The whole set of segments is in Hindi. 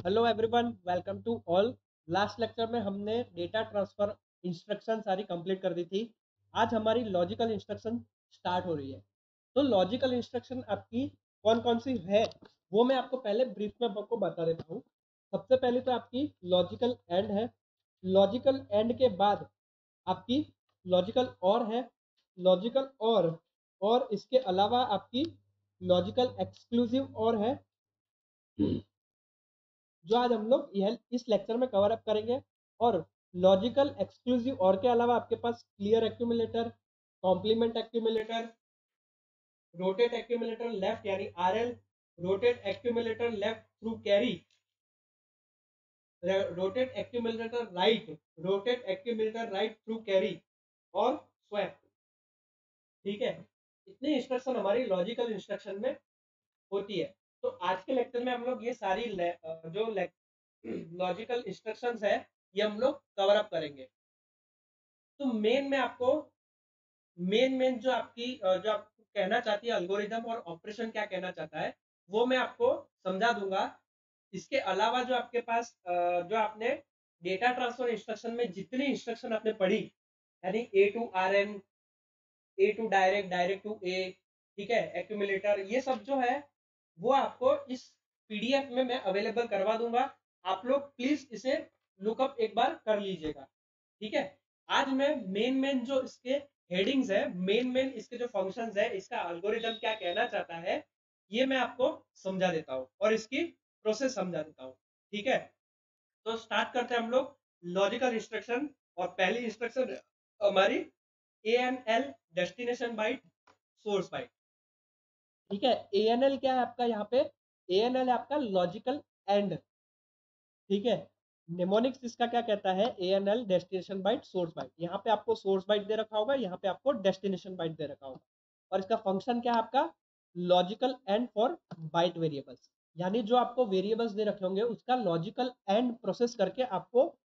Hello everyone, welcome to all. Last lecture में हमने डेटा ट्रांसफर इंस्ट्रक्शन सारी कंप्लीट कर दी थी। आज हमारी लॉजिकल इंस्ट्रक्शन स्टार्ट हो रही है। तो लॉजिकल इंस्ट्रक्शन आपकी कौन कौन सी है वो मैं आपको पहले ब्रीफ में आपको बता देता हूँ। सबसे पहले तो आपकी लॉजिकल एंड है। लॉजिकल एंड के बाद आपकी लॉजिकल और है। लॉजिकल और इसके अलावा आपकी लॉजिकल एक्सक्लूसिव और है, जो आज हम लोग यह इस लेक्चर में कवर अप करेंगे। और लॉजिकल एक्सक्लूसिव और के अलावा आपके पास clear accumulator, complement accumulator, rotate accumulator left यानी RL, rotate accumulator left through carry, rotate accumulator right, rotate accumulator right through carry और स्वैप। ठीक है, इतनी इंस्ट्रक्शन हमारी लॉजिकल इंस्ट्रक्शन में होती है। तो आज के लेक्चर में हम लोग ये सारी जो लॉजिकल इंस्ट्रक्शंस है ये हम लोग कवर अप करेंगे। तो मेन जो आपकी जो आपको कहना चाहती है अल्गोरिदम और ऑपरेशन क्या कहना चाहता है वो मैं आपको समझा दूंगा। इसके अलावा जो आपके पास जो आपने डेटा ट्रांसफर इंस्ट्रक्शन में जितनी इंस्ट्रक्शन आपने पढ़ी, यानी A to R N, A to direct, direct to A, ठीक है, एक्यूमुलेटर, ये सब जो है वो आपको इस पीडीएफ में मैं अवेलेबल करवा दूंगा। आप लोग प्लीज इसे लुकअप एक बार कर लीजिएगा। ठीक है, आज मैं मेन मेन जो इसके हेडिंग्स है, मेन मेन इसके जो फंक्शंस है, इसका एल्गोरिदम क्या कहना चाहता है, ये मैं आपको समझा देता हूँ और इसकी प्रोसेस समझा देता हूँ। ठीक है, तो स्टार्ट करते हैं हम लोग लॉजिकल इंस्ट्रक्शन। और पहली इंस्ट्रक्शन हमारी A N L, destination byte, source byte. ठीक है, ए एन एल क्या है आपका यहाँ पे? ए एन एल है आपका लॉजिकल एंड। ठीक है, निमोनिक्स इसका क्या कहता है? A N L destination byte, source byte. यहाँ पे आपको सोर्स बाइट दे रखा होगा, यहाँ पे आपको डेस्टिनेशन बाइट दे रखा होगा। और इसका फंक्शन क्या है आपका? Logical and for byte variables, यानी जो आपको वेरिएबल्स दे रखे होंगे उसका लॉजिकल एंड प्रोसेस करके आपको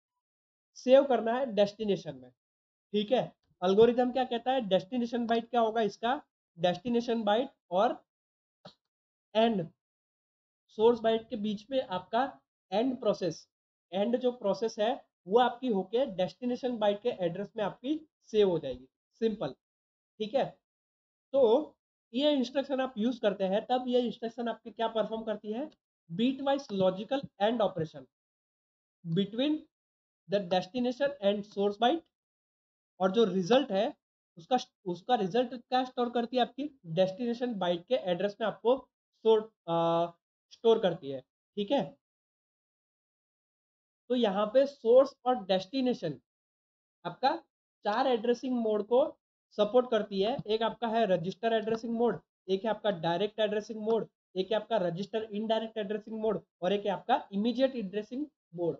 सेव करना है डेस्टिनेशन में। ठीक है, अल्गोरिदम क्या कहता है? डेस्टिनेशन बाइट क्या होगा इसका? डेस्टिनेशन बाइट और एंड सोर्स बाइट के बीच में आपका एंड प्रोसेस, एंड जो प्रोसेस है वो आपकी होके डेस्टिनेशन बाइट के एड्रेस में आपकी सेव हो जाएगी। सिंपल। ठीक है, तो ये इंस्ट्रक्शन आप यूज करते हैं तब ये इंस्ट्रक्शन आपकी क्या परफॉर्म करती है? Bitwise logical and operation between the destination and source byte. और जो रिजल्ट है उसका उसका रिजल्ट क्या स्टोर करती है? आपकी डेस्टिनेशन बाइट के एड्रेस में आपको स्टोर करती है। ठीक है, तो यहाँ पे सोर्स और डेस्टिनेशन आपका चार एड्रेसिंग मोड को सपोर्ट करती है। एक आपका है रजिस्टर एड्रेसिंग मोड, एक है आपका डायरेक्ट एड्रेसिंग मोड, एक है आपका रजिस्टर इनडायरेक्ट एड्रेसिंग मोड और एक है आपका इमीडिएट एड्रेसिंग मोड।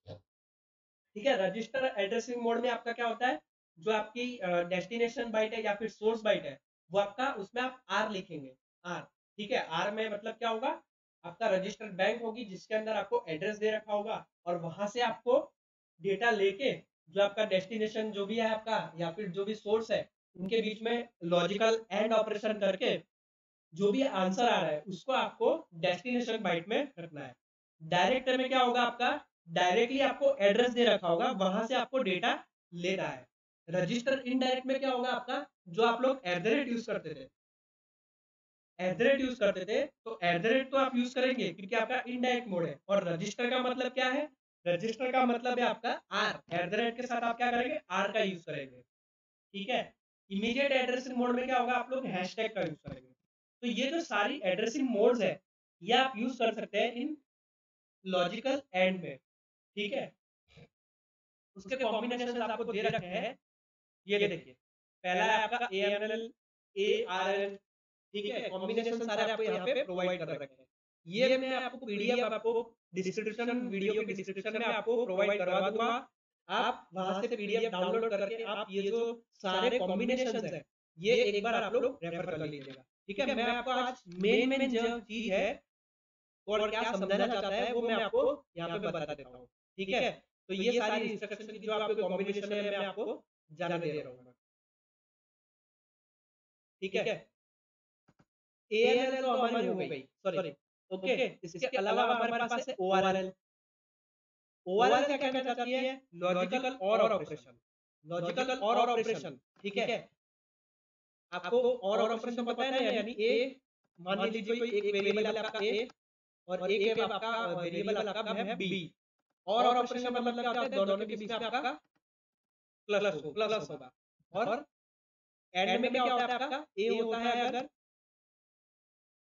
ठीक है, रजिस्टर एड्रेसिंग मोड में आपका क्या होता है? जो आपकी डेस्टिनेशन बाइट है या फिर सोर्स बाइट है वो आपका, उसमें आप आर लिखेंगे। आर, ठीक है, आर में मतलब क्या होगा? आपका रजिस्टर्ड बैंक होगी जिसके अंदर आपको एड्रेस दे रखा होगा और वहां से आपको डेटा लेके जो आपका डेस्टिनेशन जो भी है आपका या फिर जो भी सोर्स है उनके बीच में लॉजिकल एंड ऑपरेशन करके जो भी आंसर आ रहा है उसको आपको डेस्टिनेशन बाइट में रखना है। डायरेक्ट में क्या होगा आपका? डायरेक्टली आपको एड्रेस दे रखा होगा, वहां से आपको डेटा लेना है। रजिस्टर इनडायरेक्ट में क्या होगा आपका? जो आप लोग एट द रेट यूज करते थे, एट द रेट यूज करते थे, तो एट द रेट तो आप यूज करेंगे क्योंकि आपका इनडायरेक्ट मोड है। और रजिस्टर का मतलब क्या है? रजिस्टर का मतलब है आपका आर। एट द रेट के साथ आप क्या करेंगे? आर का यूज करेंगे। ठीक है, इमीडिएट एड्रेसिंग मोड में क्या होगा? आप लोग हैशटैग का यूज करेंगे। तो ये जो सारी एड्रेसिंग मोड्स है ये आप यूज कर सकते हैं इन लॉजिकल एंड में। ठीक है, उसके कॉम्बिनेशन आपको दे रखे हैं, ये देखिए। पहला है आपका A N L, A R L. ठीक है, कॉम्बिनेशन सारे आपको यहाँ पे प्रोवाइड कर रखे हैं। ये मैं आपको पीडीएफ आपको डिस्क्रिप्शन, वीडियो के डिस्क्रिप्शन में आपको प्रोवाइड करवा दूंगा। आप वहां से पीडीएफ डाउनलोड करके आप ये जो सारे कॉम्बिनेशन है ये एक बार आप लोग रेफर कर लीजिएगा। ठीक है, मैं आपको आज मेन मेन जो चीज है और क्या समझाना चाहता है वो मैं आपको यहाँ पे बता देता हूँ। ठीक है, तो ये सारी इंस्ट्रक्शन की जो आपके कॉम्बिनेशन है मैं आपको जाने दे रहा हूँ। ठीक है, ए एन एल तो हमारी हो गई, सॉरी, ओके, इसके अलावा हमारे पास है ओआरएल। ओआरएल क्या कहना चाहती है? लॉजिकल और ऑपरेशन, लॉजिकल और ऑपरेशन, ठीक है। आपको और ऑपरेशन पता है ना, यानी ए, मान लीजिए कोई एक वेरिएबल है आपका ए और एक है आपका वेरिएबल आपका है बी। और ऑपरेशन का मतलब क्या होता है? दोनों के बीच में आपका प्लस होगा। और एंड में क्या होता है आपका? ए होता है अगर,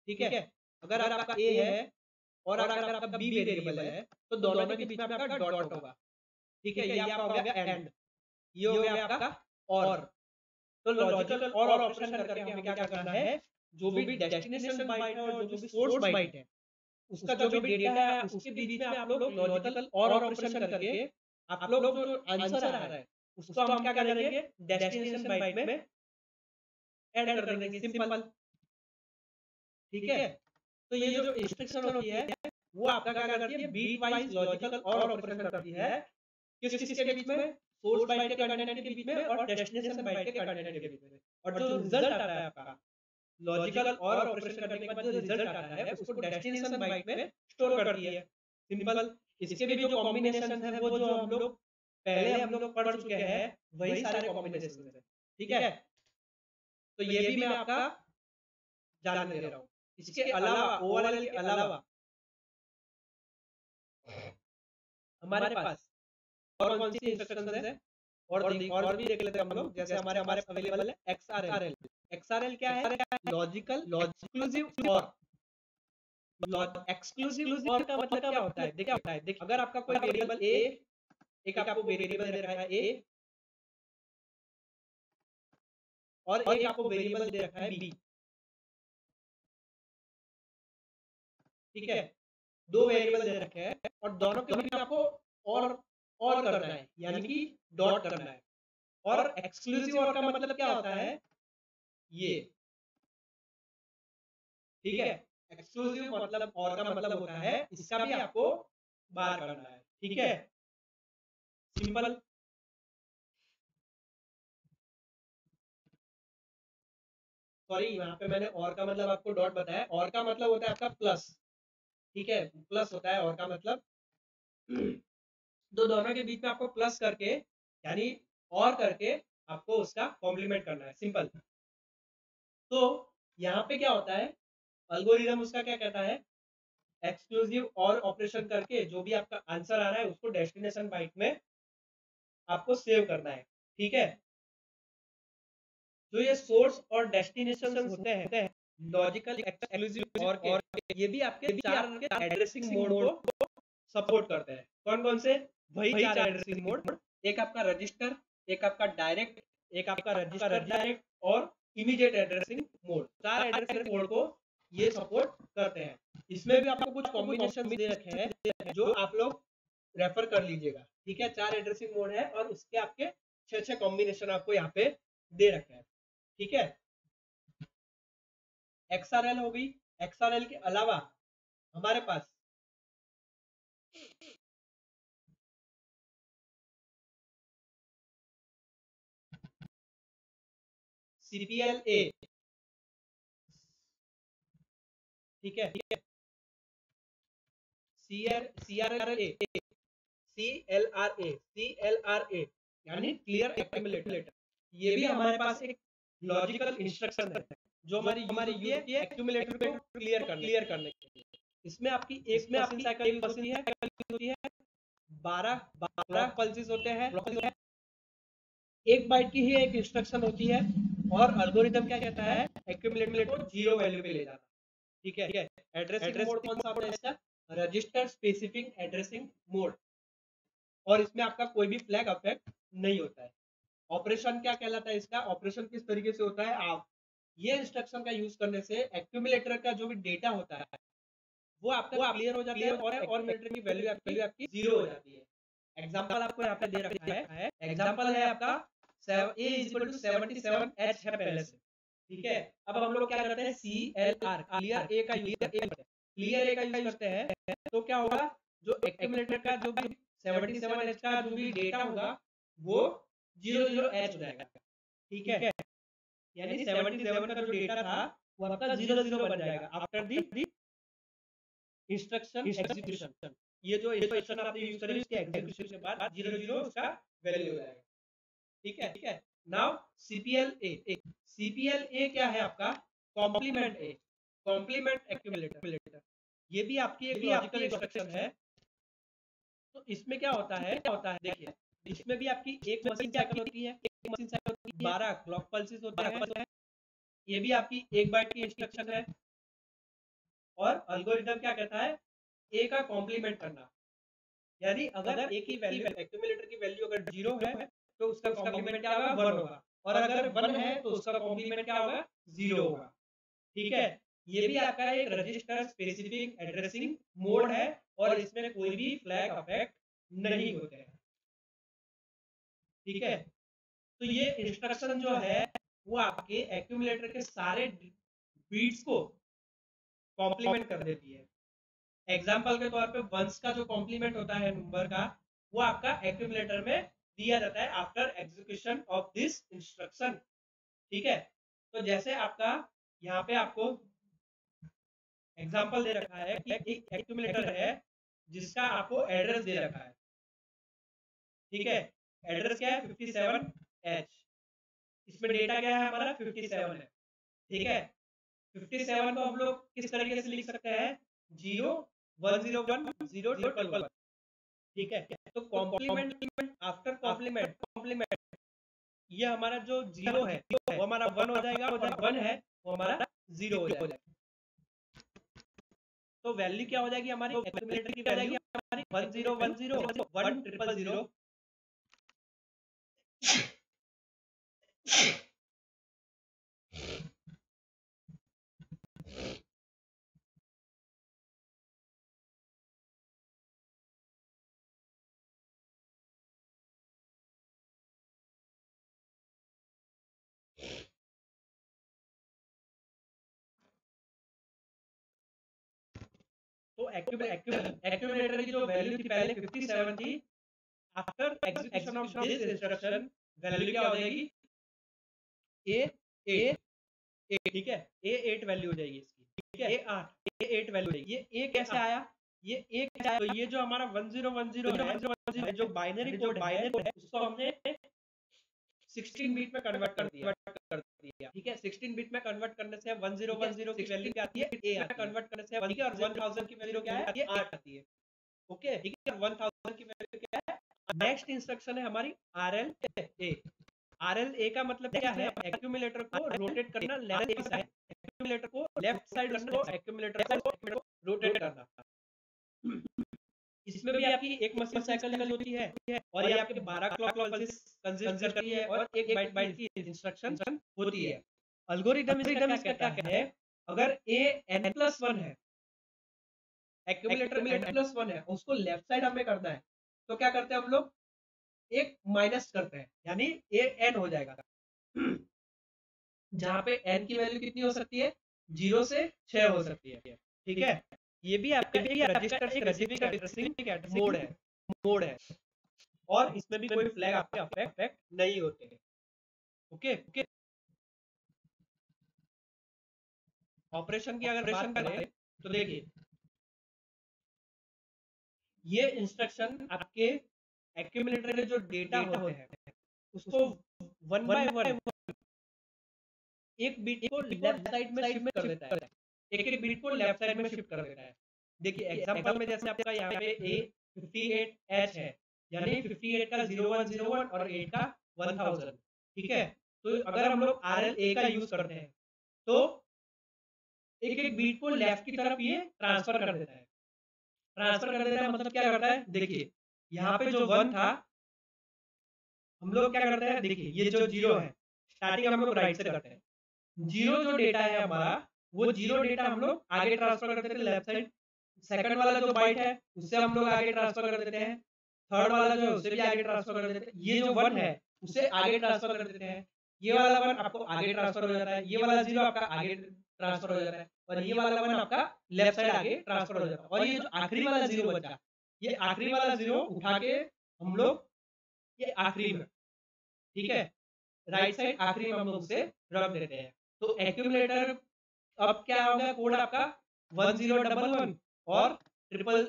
ठीक है, अगर आपका ए है और अगर आपका बी वेरिएबल है तो दोनों के बीच में आपका डॉट होगा, ठीक है। ये आपका हो गया एंड, ये हो गया आपका और। तो लॉजिकल और ऑपरेशन करके हमें क्या करना है? जो भी डेस्टिनेशन बाइट है और जो भी सोर्स बाइट है उसका जो भी डेटा है उसके बीच में आप लोग लॉजिकल और ऑपरेशन करके आप लोग जो आंसर आ रहा है उसको हम क्या करेंगे? डेस्टिनेशन बाइट में ऐड कर देंगे, सिंपल, ठीक है। तो ये जो इंस्ट्रक्शन होती है वो आपका क्या करती है? बीट वाइज लॉजिकल और ऑपरेशन करती है। किस किसके बीच में? सोर्स बाइट के कंटेंट के बीच में और डेस्टिनेशन बाइट के कंटेंट के बीच में। और जो रिजल्ट आता है आपका लॉजिकल और ऑपरेशन करने के बाद जो रिजल्ट आता है उसको डेस्टिनेशन बाइट में स्टोर करती है, सिंपल। इसके भी जो कॉम्बिनेशन है वो जो हम लोग पहले हम लोग पढ़ चुके हैं वही सारे कॉम्बिनेशन है, ठीक है। तो ये भी मैं आपका जानने दे रहा हूँ। इसके अलावा ओवरऑल के अलावा हमारे पास और कौन सी इंस्ट्रक्शंस है और भी देख लेते हैं हम लोग। जैसे हमारे पास अवेलेबल है एक्सआरएल। एक्सआरएल क्या है? लॉजिकल एक्सक्लूसिव और। एक्सक्लूसिव और का मतलब क्या होता है? देखिए अगर आपका कोई वेरिएबल ए, एक आपको वेरिएबल दे रखा है ए और एक आपको वेरिएबल दे रखा है बी, ठीक है। दो वेरिएबल दे रखे हैं और दोनों के बीच में आपको और करना है, यानी कि डॉट करना है। और एक्सक्लूसिव और का मतलब क्या होता है? ये, ठीक है। एक्सक्लूसिव मतलब और का मतलब होता है इसका भी आपको बार करना है, ठीक है, सिंपल। सॉरी, यहाँ पे मैंने और का मतलब आपको डॉट बताया। और का मतलब होता है आपका प्लस, ठीक है, प्लस होता है और का मतलब। तो दोनों के बीच में आपको प्लस करके यानी और करके आपको उसका कॉम्प्लीमेंट करना है, सिंपल। तो यहाँ पे क्या होता है? अल्गोरिदम उसका क्या कहता है? एक्सक्लूसिव और ऑपरेशन करके जो भी आपका आंसर आ रहा है उसको डेस्टिनेशन बाइट में आपको सेव करना है, ठीक है। जो ये सोर्स और डेस्टिनेशन होते हैं लॉजिकल एक्सक्लूसिव और के, ये भी आपके चार एड्रेसिंग मोड को सपोर्ट करते हैं। कौन कौन से? वही चार एड्रेसिंग मोड, एक आपका रजिस्टर, एक आपका डायरेक्ट, एक आपका रजिस्टर डायरेक्ट और इमीडिएट एड्रेसिंग मोड। चार एड्रेसिंग मोड को ये सपोर्ट करते हैं। इसमें भी आपको कुछ कॉम्बिनेशन दे रखे हैं जो आप लोग रेफर कर लीजिएगा, ठीक है। चार एड्रेसिंग मोड है और उसके आपके 6 कॉम्बिनेशन आपको यहाँ पे दे रखे हैं, ठीक है। एक्सआरएल हो गई। एक्सआरएल के अलावा हमारे पास सीपीएलए, ठीक है, सीआरएलए, सीएलआरए यानी क्लियर एक्यूमुलेटर। ये भी हमारे पास एक लॉजिकल इंस्ट्रक्शन है जो हमारी यूज होती है एक्यूमुलेटर को क्लियर करने के लिए। इसमें आपकी एक प्रोसेसिंग साइकिल यूज होती है, 12 क्लॉक पल्सेस होते हैं, एक बाइट की ही एक इंस्ट्रक्शन होती है और एल्गोरिदम क्या कहता है? एक्यूमुलेटर को 0 वैल्यू पे ले जाना, ठीक है। एड्रेसिंग मोड कौन सा होता है इसका? Register specific addressing mode. और इसमें आपका कोई भी फ्लैग अफेक्ट नहीं होता है। ऑपरेशन क्या कहलाता है इसका? ऑपरेशन किस तरीके से होता है? आप ये इंस्ट्रक्शन का यूज करने से एक्यूमुलेटर का जो भी डेटा होता है वो आपका क्लियर हो जाता है और एक्यूमुलेटर की वैल्यू आपकी 0 हो जाती है। एग्जांपल आपको यहाँ पे दे रखा है। एग्जांपल है आपका a इक्वल टू 77h है पहले से, ठीक है। अब हम लोग क्या करते हैं? CLR क्लियर ए का यूज करते हैं। तो क्या होगा? जो एक्यूमुलेटर का जो भी 77h का जो भी डेटा होगा वो 00h हो जाएगा, ठीक है। यानी 77 का जो डेटा था वो आपका 00 बन जाएगा आफ्टर दी इंस्ट्रक्शन एग्जीक्यूशन, ये जो इंस्ट्रक्शन आपने यूज करी उसके एग्जीक्यूशन के बाद 0 उसका वैल्यू हो जाएगा। ठीक है। नाउ सीपीएल ए क्या है आपका? Complement A, complement accumulator. ये भी आपकी एक लॉजिकल इंस्ट्रक्शन है। तो इसमें क्या होता है देखिए, इसमें भी आपकी एक मशीन साइकिल होती है, 12 क्लॉक पल्सेस होते हैं। ये भी आपकी 1 बाइट की इंस्ट्रक्शन है। और एल्गोरिथम क्या कहता है? ए का कॉम्प्लीमेंट करना, यानी अगर ए की वैल्यू, एक्यूमुलेटर की वैल्यू अगर 0 है तो उसका कॉम्प्लीमेंट क्या होगा? 1 होगा, और अगर 1 है तो उसका कॉम्प्लीमेंट क्या होगा? 0 होगा। ठीक है। ये भी आपका एक रजिस्टर स्पेसिफिक एड्रेसिंग मोड है, और इसमें कोई भी फ्लैग अफेक्ट नहीं होते हैं। ठीक है। तो ये इंस्ट्रक्शन जो है वो आपके एक्यूमुलेटर के सारे बीट्स को कॉम्प्लीमेंट कर देती है। एग्जाम्पल के तौर पे वंस का जो कॉम्प्लीमेंट होता है नंबर का, वो आपका एक्यूमुलेटर में दिया जाता है after execution of this instruction. ठीक है। तो जैसे आपका यहाँ पे आपको एग्जाम्पल दे रखा है कि एक एक्यूमुलेटर है जिसका आपको एड्रेस दे रखा है। ठीक है। एड्रेस क्या है? 57H। इसमें डेटा क्या है हमारा? 57 है। ठीक है। 57 को हम लोग किस तरीके से लिख सकते हैं? 0 1 0 1 0 1 1। ठीक है। तो कॉम्प्लीमेंट आफ्टर कॉम्प्लीमेंट, ये हमारा जो 0 है वो हमारा 1 हो जाएगा, और 1 है वो हमारा 0 हो जाएगा। तो वैल्यू क्या हो जाएगी हमारी? एक्यूमुलेटर की वैल्यू 1 0 1 0 1 0 0 तो एक्यूमुलेटर की जो वैल्यू थी पहले 57 थी, after execution of this instruction value क्या हो जाएगी? A8। ठीक है। A8 वैल्यू हो जाएगी इसकी। ठीक है। A8 वैल्यू हो जाएगी। ये A कैसे आया? ये A कैसे आया? तो ये जो हमारा 1010 है, जो बाइनरी कोड है, उसको हमने 16 बिट में कन्वर्ट कर दिया। ठीक है। 16 बिट में कन्वर्ट करने से 1010 की वैल्यू क्या आती है? A आती है। कन्वर्ट करने से, और 1000 की वैल्यू क्या है? 8 आती है। ओके। ठीक है। 1000 की वैल्यू क्या है? नेक्स्ट इंस्ट्रक्शन है हमारी RLA। RLA का मतलब क्या है? एक्यूमुलेटर को रोटेट करना लेफ्ट साइड, एक्यूमुलेटर को लेफ्ट साइड, उसको एक्यूमुलेटर को रोटेट करना। इसमें भी आपकी एक मशीन साइकिल होती है, और ये आपके 12 क्लॉक पल्सेस कंज्यूम करती है, और एक बाइट की इंस्ट्रक्शन होती है। एल्गोरिथम इसका क्या कहता है? अगर A n+1 है, एक्यूमुलेटर n+1 है, उसको लेफ्ट साइड हमें करना है, तो क्या करते हैं हम लोग? एक माइनस करते हैं, यानी A n हो जाएगा, जहां पे n की वैल्यू कितनी हो सकती है? 0 से 6 हो सकती है। ठीक है। ये भी आपका रजिस्टर स्पेसिफिक एड्रेसिंग मोड है, और इसमें भी कोई फ्लैग आपके अफेक्ट नहीं होते हैं। ओके। ऑपरेशन की अगर बात करें तो देखिए, ये इंस्ट्रक्शन आपके एक्यूमुलेटर के जो डेटा होते हैं उसको 1 बाय 1 एक बिट को लेफ्ट साइड में शिफ्ट कर देता है, एक बिट को लेफ्ट साइड में शिफ्ट कर देता है। देखिए एग्जांपल में जैसे आपका यहाँ पे A58H है, यानी 58 का 0101 और 8 का 1000। ठीक है। तो अगर हम लोग RLA का यूज करते हैं तो एक बीट को लेफ्ट की तरफ ये ट्रांसफर कर देता है। ट्रांसफर कर देता है मतलब क्या करता है? देखिए यहाँ पे जो 1 था, हम लोग क्या करते हैं? देखिए ये जो 0 है, स्टार्टिंग हम लोग राइट से करते हैं। 0 जो डेटा है हमारा, वो 0 डेटा हम लोग आगे ट्रांसफर कर देते हैं लेफ्ट साइड। सेकंड वाला जो बाइट है उससे हम लोग आगे ट्रांसफर कर देते हैं। थर्ड वाला जो है उसे भी आगे ट्रांसफर कर देते हैं। ये जो 1 है उसे आगे ट्रांसफर कर देते हैं। ये वाला 1 आपको आगे ट्रांसफर हो जाता है, ये वाला 0 आपका आगे ट्रांसफर हो जाता है, और ये वाला 1 आपका लेफ्ट साइड आगे ट्रांसफर हो जाता है। और ये जो आखिरी वाला 0 बचा, ये आखिरी वाला 0 उठा के हम लोग ये आखिरी में, ठीक है, राइट साइड आखिरी में हम लोग उसे रख देते हैं। तो एक्यूमुलेटर अब क्या होगा? कोड आपका 1011 और ट्रिपल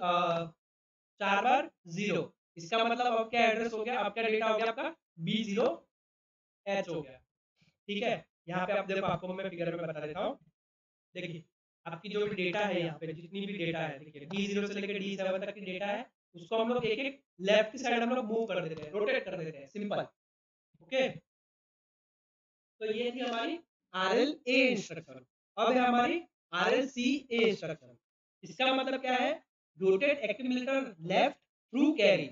4 बार 0। इसका मतलब अब क्या एड्रेस हो गया, आपका डेटा हो गया आपका B0H हो गया। ठीक है, यहाँ पे आप देखो, आपको मैं फिगर में बता देता हूँ। देखिए आपकी जो भी डेटा है, यहाँ पे जितनी भी डेटा है, देखिए D0 से लेकर D7 तक की डेटा है, उसको हम लोग एक एक लेफ्ट साइड हम लोग मूव कर देते हैं, रोटेट कर देते हैं, सिंपल। ओके, तो ये थी हमारी RLA इंस्ट्रक्शन। अब है हमारी RLCA इंस्ट्रक्शन। इसका मतलब क्या है, rotate accumulator left through carry.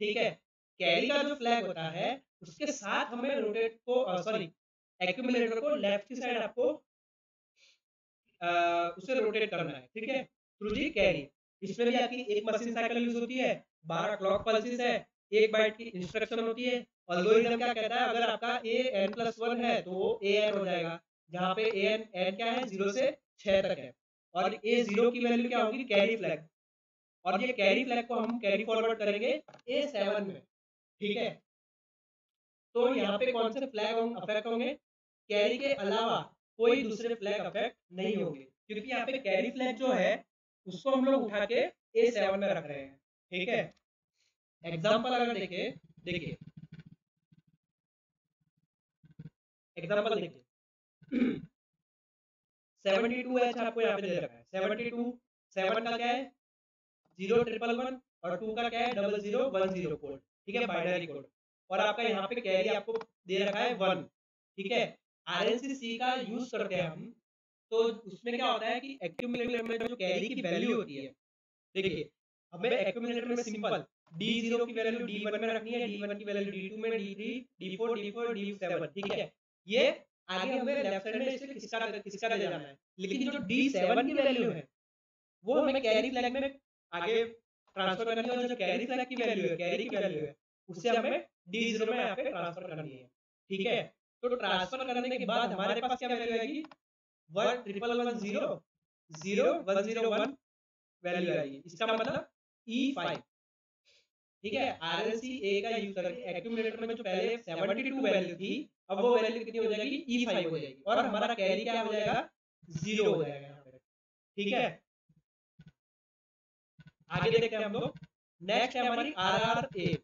ठीक है, कैरी का जो फ्लैग होता है उसके साथ हमें रोटेट को सॉरी एक्यूमुलेटर को लेफ्ट की साइड आपको उसे रोटेट करना है। ठीक है, थ्रू दी कैरी। इसमें भी आपकी एक मशीन साइकिल यूज होती है, 12 क्लॉक पल्सेस है, 1 बाइट की इंस्ट्रक्शन होती है। एल्गोरिथम क्या कहता है, अगर आपका an+1 है तो वो an हो जाएगा, जहाँ पे an क्या है 0 से 6 तक है, और A0 की वैल्यू क्या होगी, कैरी फ्लैग। और ये कैरी फ्लैग को हम कैरी फॉरवर्ड करेंगे A7 में। ठीक है, तो यहाँ पे कौन से फ्लैग अफेक्ट होंगे, कैरी के अलावा कोई दूसरे फ्लैग अफेक्ट नहीं होंगे, क्योंकि यहाँ पे कैरी फ्लैग जो है उसको हम लोग उठा के A7 में रख रहे हैं। ठीक है, एग्जाम्पल अगर देखें, देखिए एग्जाम्पल देखिए 72H आपको यहाँ पे दे रखा है। 72 7 का क्या है 011 और 2 का क्या है 0010 कोड। ठीक है, बाइनरी कोड। और आपका यहाँ पे कैरी आपको दे रखा है 1। ठीक है, RLC का यूज करते हैं हम, तो उसमें क्या होता है कि एक्यूमुलेटर में जो कैरी की वैल्यू होती है, देखिए हमें एक्यूमुलेटर में सिंपल D0 की वैल्यू D1 में रखनी है, D1 की वैल्यू D2 में, D3 D4 D4 D7। ठीक है, ये आगे हमें लेफ्ट साइड में इसे किसका दे जाना है, लेकिन जो D7 की वैल्यू है वो हमें कैरी फ्लैग में आगे ट्रांसफर करनी है, और जो कैरी फ्लैग की वैल्यू है, कैरी की वैल्यू है, उसे हमें D0 में यहाँ पे ट्रांसफर करनी है। ठीक है, तो ट्रांसफर करने के बाद हमारे पास क्या वैल्यू आएगी, 111000101 वैल्यू आएगी। इसका मतलब E5। ठीक है, RLCA का यूज करके एक्यूमुलेटर में जो पहले 72 वैल्यू थी, अब वो वैल्यू कितनी हो जाएगी, E5 हो जाएगी, और हमारा कैरी क्या हो जाएगा, 0 हो जाएगा यहाँ पे। ठीक है, आगे देखते हैं हम लोग। नेक्स्ट है हमारी RRA।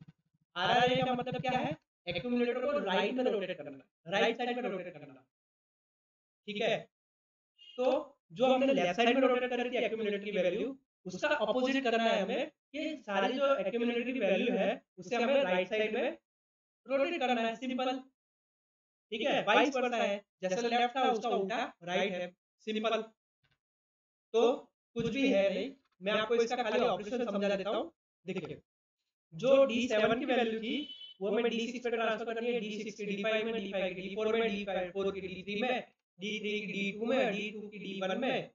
RRA का मतलब क्या है, एक्यूमुलेटर को राइट में रोटेट करना, राइट साइड में रोटेट करना। ठीक है, तो जो हमने लेफ्ट साइड में रोटेट करी थी एक्यूमुलेटर की वैल्यू, उसका अपोजिट करना है हमें, कि सारी जो एक्यूमुलेटर की वैल्यू है उसे हमें राइट साइड में रोटेट करना है, सिंपल। ठीक है, वाइस वर्सा है, जैसे लेफ्ट था उसका उल्टा राइट है, सिंपल। तो कुछ भी है नहीं, मैं आपको इसका खाली ऑपरेशन समझा देता हूँ। देखिए जो D7 की वैल्यू थी वो हमें D6 पे ट्रांसफर करनी है, D6 की D5 में, D5 की D4 में, D4 की D3 में, D3 की D2 में, D2 की D1 में।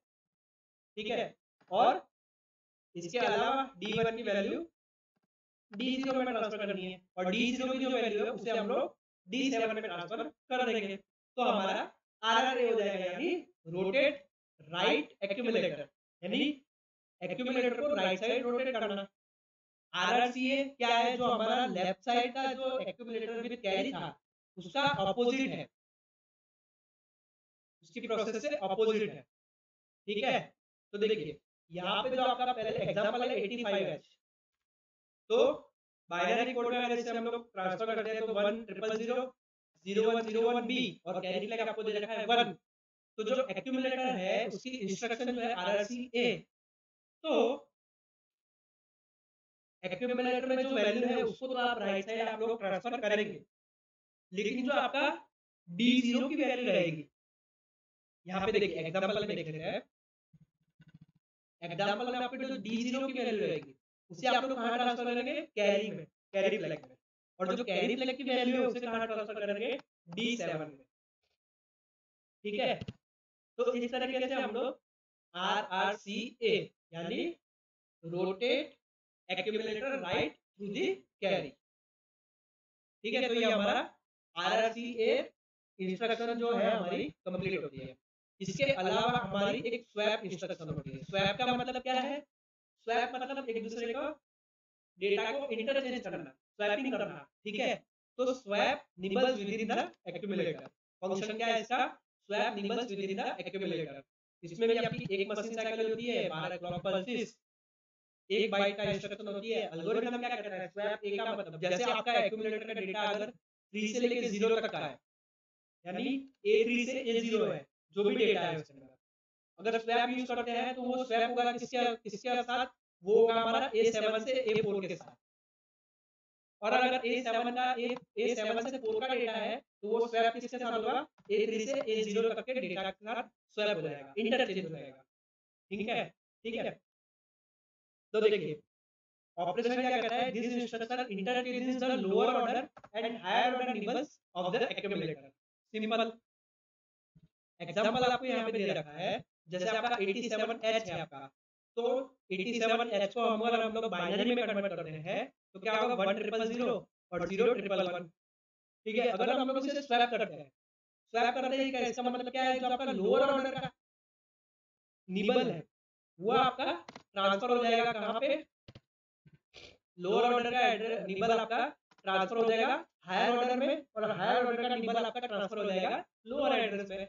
ठीक है, और इसके अलावा D1 की वैल्यू D0 में ट्रांसफर करनी है, और D0 की जो वैल्यू है उसे हम लोग D7 में ट्रांसफर कर देंगे, तो हमारा RRA हो जाएगा, यानी रोटेट राइट एक्यूमुलेटर, यानी एक्यूमुलेटर को राइट साइड रोटेट करना। RRCA क्या है, जो हमारा लेफ्ट साइड का जो एक्यूमुलेटर विद कैरी था उसका ऑपोजिट है, उसकी प्रोसेस से ऑपोजिट है। ठीक है, तो देखिए यहाँ पे जो आपका पहले एग्जांपल है 85H, तो बाइनरी कोड में अगर इसे हम लोग ट्रांसफर करते हैं तो 100000101B, और कैरी फ्लैग आपको दे रखा है 1। तो जो एक्यूमुलेटर है उसकी इंस्ट्रक्शन जो है RRCA, तो एक्यूमुलेटर में जो वैल्यू है उसको तो आप राइट साइड आप लोग ट्रांसफर करेंगे, लेकिन जो आपका D0 की वैल्यू रहेगी, यहाँ पे देखिए एग्जांपल में देख लेते हैं। एग्जांपल में आपको जो D0 की वैल्यू रहेगी उसे आप लोग कहाँ ट्रांसफर करेंगे, कैरी में, कैरी फ्लैग में, और जो कैरी फ्लैग की वैल्यू है उसे कहाँ ट्रांसफर करेंगे, D7 में। ठीक है, तो इस तरीके से हम लोग RRCA यानी rotate accumulator right through the carry. ठीक है, तो ये हमारा RRCA इंस्ट्रक्शन जो है हमारी कंप्लीट होती है। इसके अलावा हमारी एक स्वैप इंस्ट्रक्शन होती है। स्वैप का मतलब क्या है, स्वैप मतलब एक दूसरे का डेटा को इंटरचेंज करना, स्वैपिंग करना। ठीक है, तो swap nibbles with in the accumulator. Function क्या है इसका, swap nibbles with in the accumulator. इसमें भी आपकी एक मशीन साइकिल होती है, 12 क्लॉक पल्सेस, एक बाइट का इंस्ट्रक्शन होती है। एल्गोरिथम क्या करता है, स्वैप ए का मतलब जैसे आपका एक्यूमुलेटर का डेटा अगर 3 से लेके 0 तक का है, यानी A3 से A0 है, जो भी डेटा है उसके अंदर, अगर स्वैप यूज करते हैं तो वो स्वैप होगा किसके किसके साथ, वो होगा हमारा A7 से A4 के साथ। और अगर A7 का A7 से 4 का डेटा है तो वो स्वैप किसके साथ होगा, A3 से A0 तक के डेटा के साथ स्वैप हो जाएगा, इंटरचेंज हो जाएगा। ठीक है, ठीक है। तो देखिए ऑपरेशन क्या कहता है, this instruction interchanges the lower order and higher order nibbles of the accumulator. Simple example आपको यहाँ पे दे रखा है, जैसे आपका 87H है आपका, तो 87H को अगर हम लोग बाइनरी में कन्वर्ट करते हैं तो क्या होगा 1000 और 0111। ठीक है, अगर हम लोग इसे स्वैप करते हैं, स्वैप करते हैं क्या, इसका मतलब क्या है, जो आपका लोअर ऑर्डर का निबल है वो आपका ट्रांसफर हो जाएगा कहाँ पे, लोअर ऑर्डर का निबल आपका ट्रांसफर हो जाएगा हायर ऑर्डर में, और हायर ऑर्डर का निबल आपका ट्रांसफर हो जाएगा लोअर एड्रेस में।